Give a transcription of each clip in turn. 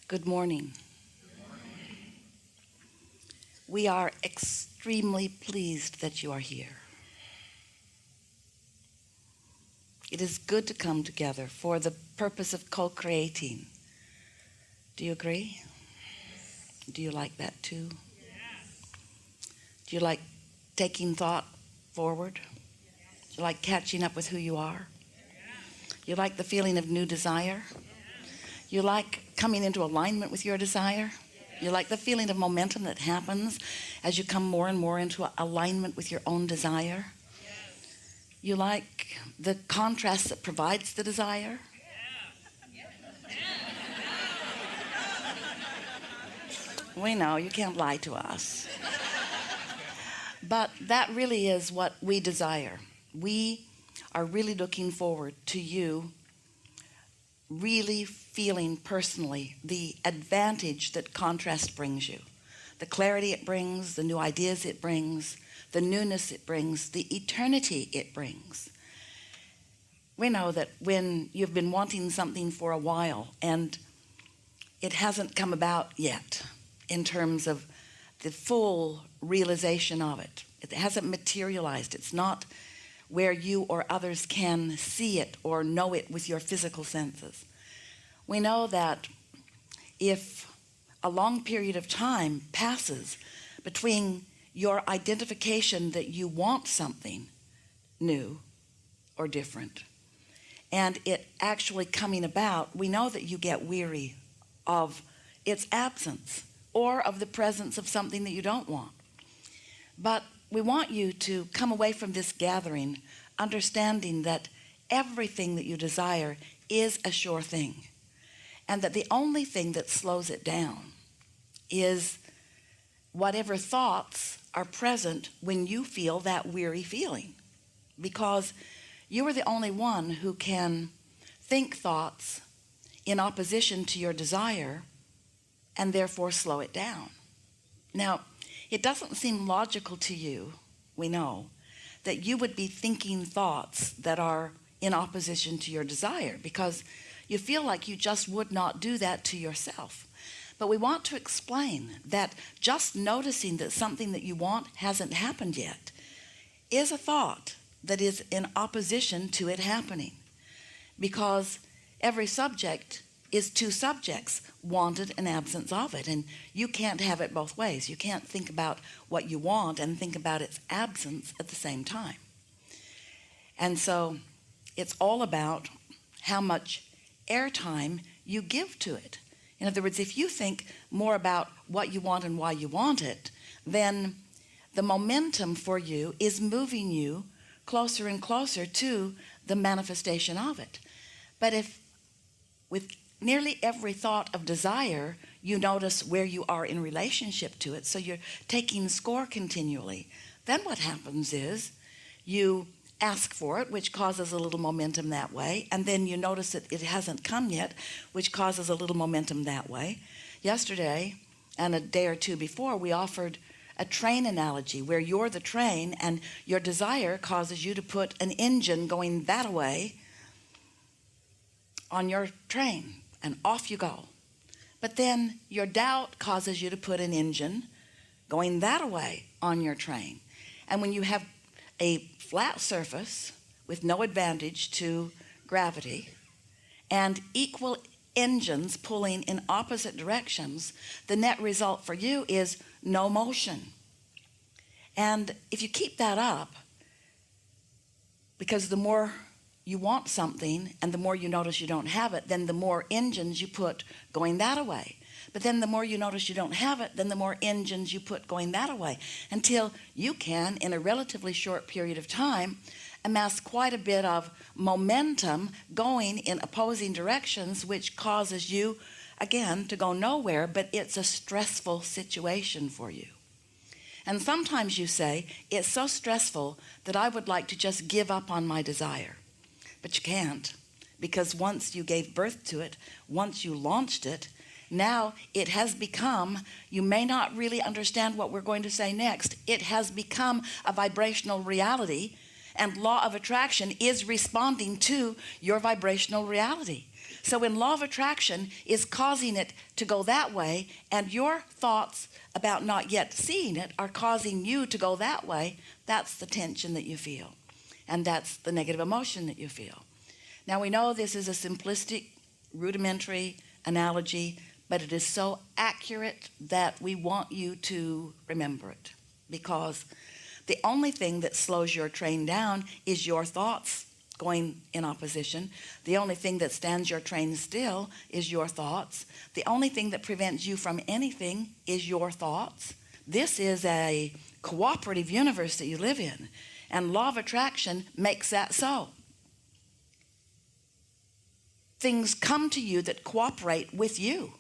Good morning. We are extremely pleased that you are here. It is good to come together for the purpose of co-creating. Do you agree? Do you like that too? Do you like taking thought forward? Do you like catching up with who you are? You like the feeling of new desire? You like coming into alignment with your desire? You like the feeling of momentum that happens as you come more and more into alignment with your own desire? You like the contrast that provides the desire? We know you can't lie to us. But that really is what we desire. We are really looking forward to you really feeling personally the advantage that contrast brings you, the clarity it brings, the new ideas it brings, the newness it brings, the eternity it brings. We know that when you've been wanting something for a while and it hasn't come about yet in terms of the full realization of it, it hasn't materialized, it's not where you or others can see it or know it with your physical senses. We know that if a long period of time passes between your identification that you want something new or different and it actually coming about, we know that you get weary of its absence or of the presence of something that you don't want. But we want you to come away from this gathering understanding that everything that you desire is a sure thing, and that the only thing that slows it down is whatever thoughts are present when you feel that weary feeling, because you are the only one who can think thoughts in opposition to your desire and therefore slow it down. Now, it doesn't seem logical to you, we know, that you would be thinking thoughts that are in opposition to your desire because you feel like you just would not do that to yourself. But we want to explain that just noticing that something that you want hasn't happened yet is a thought that is in opposition to it happening, because every subject is two subjects, wanted and absence of it, and you can't have it both ways. You can't think about what you want and think about its absence at the same time. And so it's all about how much airtime you give to it. In other words, if you think more about what you want and why you want it, then the momentum for you is moving you closer and closer to the manifestation of it. But if with nearly every thought of desire you notice where you are in relationship to it, so you're taking score continually, then what happens is you ask for it, which causes a little momentum that way, and then you notice that it hasn't come yet, which causes a little momentum that way. Yesterday and a day or two before, we offered a train analogy where you're the train and your desire causes you to put an engine going that way on your train, and off you go. But then your doubt causes you to put an engine going that way on your train. And when you have a flat surface with no advantage to gravity and equal engines pulling in opposite directions, the net result for you is no motion. And if you keep that up, because the more you want something and the more you notice you don't have it, then the more engines you put going that way. But then the more you notice you don't have it, then the more engines you put going that way, until you can, in a relatively short period of time, amass quite a bit of momentum going in opposing directions, which causes you, again, to go nowhere, but it's a stressful situation for you. And sometimes you say, it's so stressful that I would like to just give up on my desire. But you can't, because once you gave birth to it, once you launched it, now it has become, you may not really understand what we're going to say next, it has become a vibrational reality, and law of attraction is responding to your vibrational reality. So when law of attraction is causing it to go that way, and your thoughts about not yet seeing it are causing you to go that way, that's the tension that you feel. And that's the negative emotion that you feel. Now we know this is a simplistic, rudimentary analogy, but it is so accurate that we want you to remember it. Because the only thing that slows your train down is your thoughts going in opposition. The only thing that stands your train still is your thoughts. The only thing that prevents you from anything is your thoughts. This is a cooperative universe that you live in, and law of attraction makes that so. Things come to you that cooperate with you.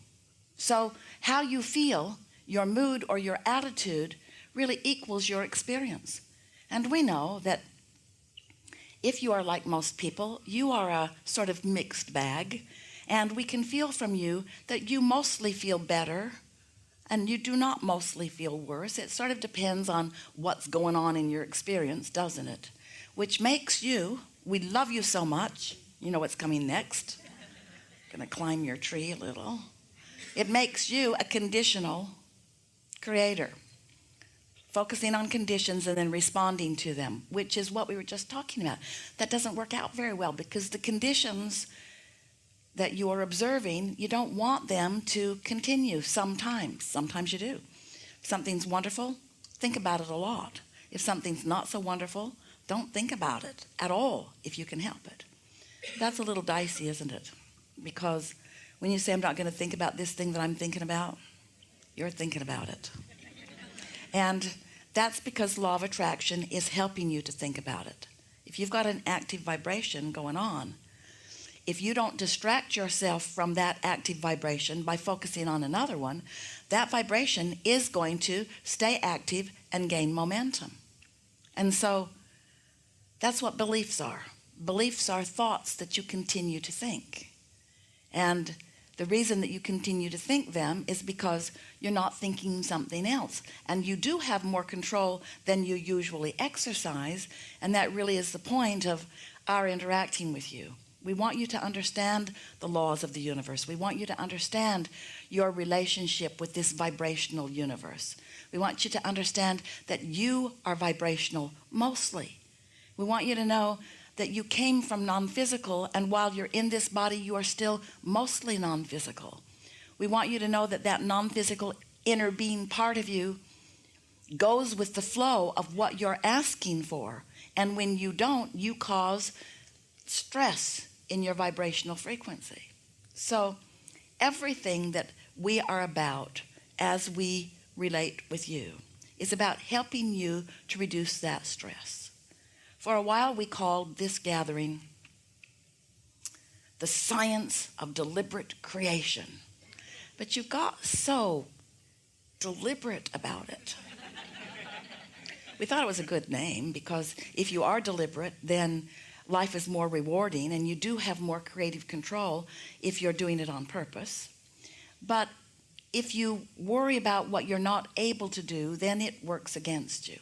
So how you feel, your mood or your attitude really equals your experience. And we know that if you are like most people, you are a sort of mixed bag, and we can feel from you that you mostly feel better and you do not mostly feel worse. It sort of depends on what's going on in your experience, doesn't it? Which makes you, we love you so much, you know what's coming next. Gonna climb your tree a little. It makes you a conditional creator, focusing on conditions and then responding to them, which is what we were just talking about. That doesn't work out very well, because the conditions that you are observing, you don't want them to continue sometimes. Sometimes you do. If something's wonderful, think about it a lot. If something's not so wonderful, don't think about it at all if you can help it. That's a little dicey, isn't it? Because when you say, I'm not going to think about this thing that I'm thinking about, you're thinking about it. And that's because law of attraction is helping you to think about it. If you've got an active vibration going on, if you don't distract yourself from that active vibration by focusing on another one, that vibration is going to stay active and gain momentum. And so that's what beliefs are. Beliefs are thoughts that you continue to think. And the reason that you continue to think them is because you're not thinking something else. And you do have more control than you usually exercise. And that really is the point of our interacting with you. We want you to understand the laws of the universe. We want you to understand your relationship with this vibrational universe. We want you to understand that you are vibrational mostly. We want you to know that you came from non-physical, and while you're in this body, you are still mostly non-physical. We want you to know that that non-physical inner being part of you goes with the flow of what you're asking for. And when you don't, you cause stress in your vibrational frequency. So everything that we are about as we relate with you is about helping you to reduce that stress. For a while, we called this gathering the science of deliberate creation. But you got so deliberate about it. We thought it was a good name, because if you are deliberate, then life is more rewarding, and you do have more creative control if you're doing it on purpose. But if you worry about what you're not able to do, then it works against you.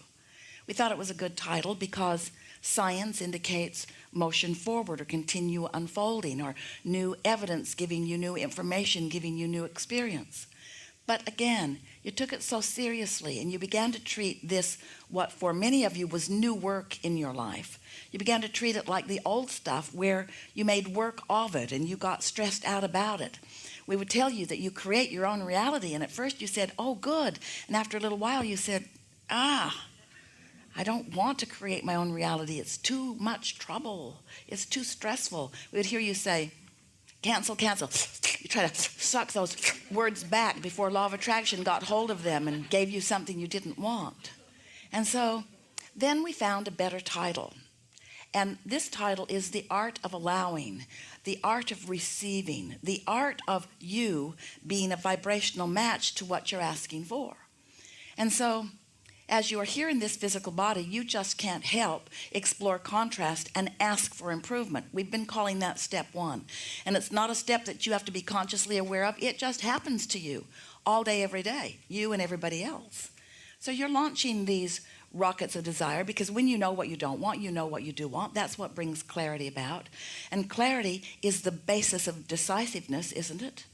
We thought it was a good title because science indicates motion forward, or continue unfolding, or new evidence giving you new information, giving you new experience. But again, you took it so seriously, and you began to treat this, what for many of you was new work in your life. You began to treat it like the old stuff, where you made work of it and you got stressed out about it. We would tell you that you create your own reality, and at first you said, oh good, and after a little while you said, I don't want to create my own reality. It's too much trouble. It's too stressful. We would hear you say, cancel, cancel. You try to suck those words back before law of attraction got hold of them and gave you something you didn't want. And so then we found a better title. And this title is the art of allowing, the art of receiving, the art of you being a vibrational match to what you're asking for. And so as you are here in this physical body, you just can't help explore contrast and ask for improvement. We've been calling that step one. And it's not a step that you have to be consciously aware of. It just happens to you all day, every day, you and everybody else. So you're launching these rockets of desire, because when you know what you don't want, you know what you do want. That's what brings clarity about. And clarity is the basis of decisiveness, isn't it?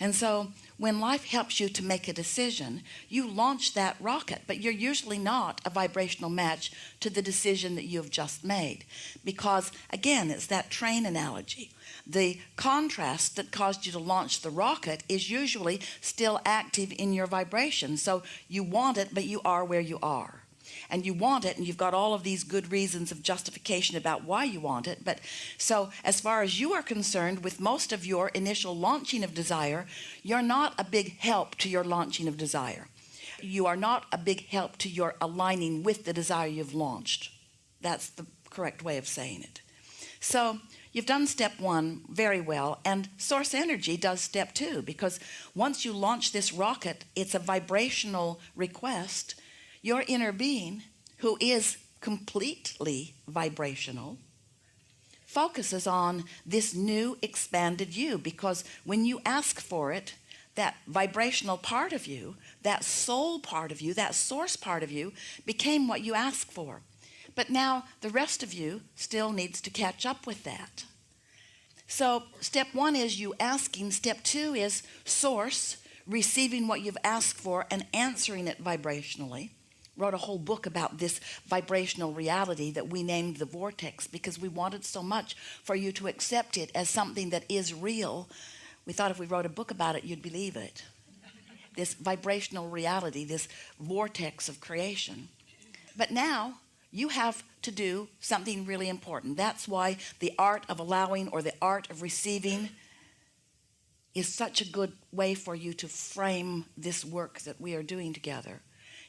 And so when life helps you to make a decision, you launch that rocket, but you're usually not a vibrational match to the decision that you have just made. Because again, it's that train analogy. The contrast that caused you to launch the rocket is usually still active in your vibration. So you want it, but you are where you are. And you want it, and you've got all of these good reasons of justification about why you want it. But so as far as you are concerned, with most of your initial launching of desire, you're not a big help to your launching of desire. You are not a big help to your aligning with the desire you've launched. That's the correct way of saying it. So you've done step one very well, and source energy does step two, because once you launch this rocket, it's a vibrational request. Your inner being, who is completely vibrational, focuses on this new expanded you, because when you ask for it, that vibrational part of you, that soul part of you, that source part of you became what you asked for. But now the rest of you still needs to catch up with that. So step one is you asking. Step two is source receiving what you've asked for and answering it vibrationally. Wrote a whole book about this vibrational reality that we named the vortex, because we wanted so much for you to accept it as something that is real. We thought if we wrote a book about it, you'd believe it. This vibrational reality, this vortex of creation. But now you have to do something really important. That's why the art of allowing, or the art of receiving, is such a good way for you to frame this work that we are doing together.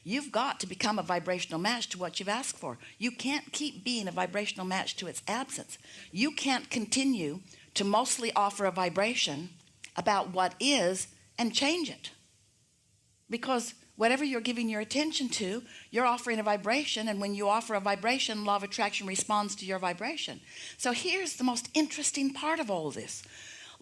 You've got to become a vibrational match to what you've asked for. You can't keep being a vibrational match to its absence. You can't continue to mostly offer a vibration about what is and change it. Because whatever you're giving your attention to, you're offering a vibration, and when you offer a vibration, law of attraction responds to your vibration. So here's the most interesting part of all this.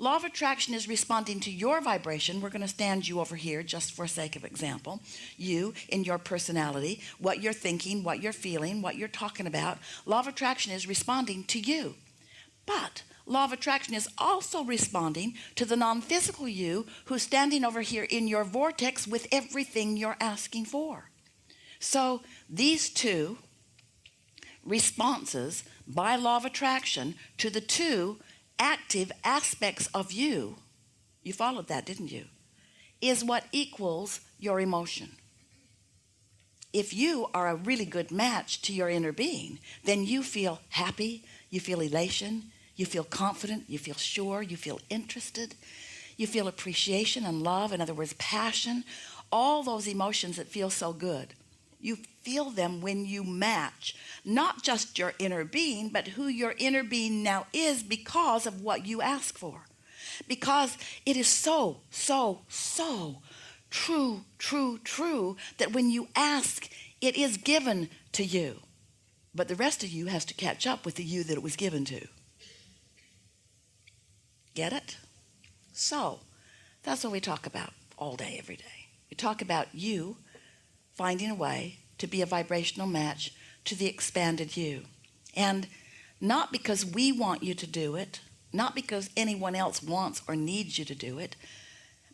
Law of attraction is responding to your vibration. We're going to stand you over here just for sake of example. You, in your personality, what you're thinking, what you're feeling, what you're talking about. Law of attraction is responding to you. But law of attraction is also responding to the non-physical you, who's standing over here in your vortex with everything you're asking for. So these two responses by law of attraction to the two active aspects of you, you followed that, didn't you, is what equals your emotion. If you are a really good match to your inner being, then you feel happy, you feel elation, you feel confident, you feel sure, you feel interested, you feel appreciation and love, in other words, passion, all those emotions that feel so good. You feel them when you match not just your inner being, but who your inner being now is, because of what you ask for. Because it is so true that when you ask, it is given to you. But the rest of you has to catch up with the you that it was given to. Get it? So that's what we talk about all day, every day. We talk about you finding a way to be a vibrational match to the expanded you. And not because we want you to do it, not because anyone else wants or needs you to do it,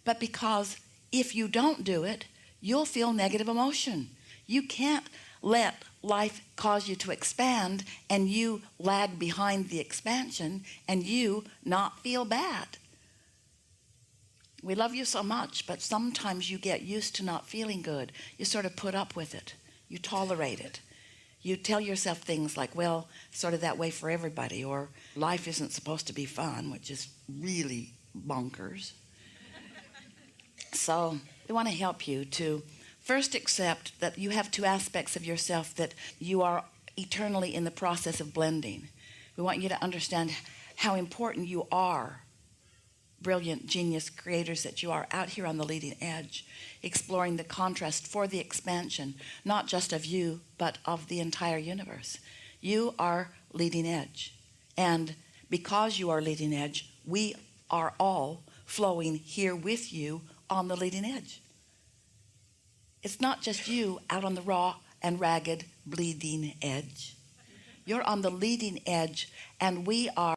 but because if you don't do it, you'll feel negative emotion. You can't let life cause you to expand and you lag behind the expansion and you not feel bad. We love you so much, but sometimes you get used to not feeling good. You sort of put up with it. You tolerate it. You tell yourself things like, well, sort of that way for everybody, or life isn't supposed to be fun, which is really bonkers. So we want to help you to first accept that you have two aspects of yourself that you are eternally in the process of blending. We want you to understand how important you are, brilliant genius creators that you are, out here on the leading edge, exploring the contrast for the expansion, not just of you, but of the entire universe. You are leading edge. And because you are leading edge, we are all flowing here with you on the leading edge. It's not just you out on the raw and ragged, bleeding edge. You're on the leading edge, and we are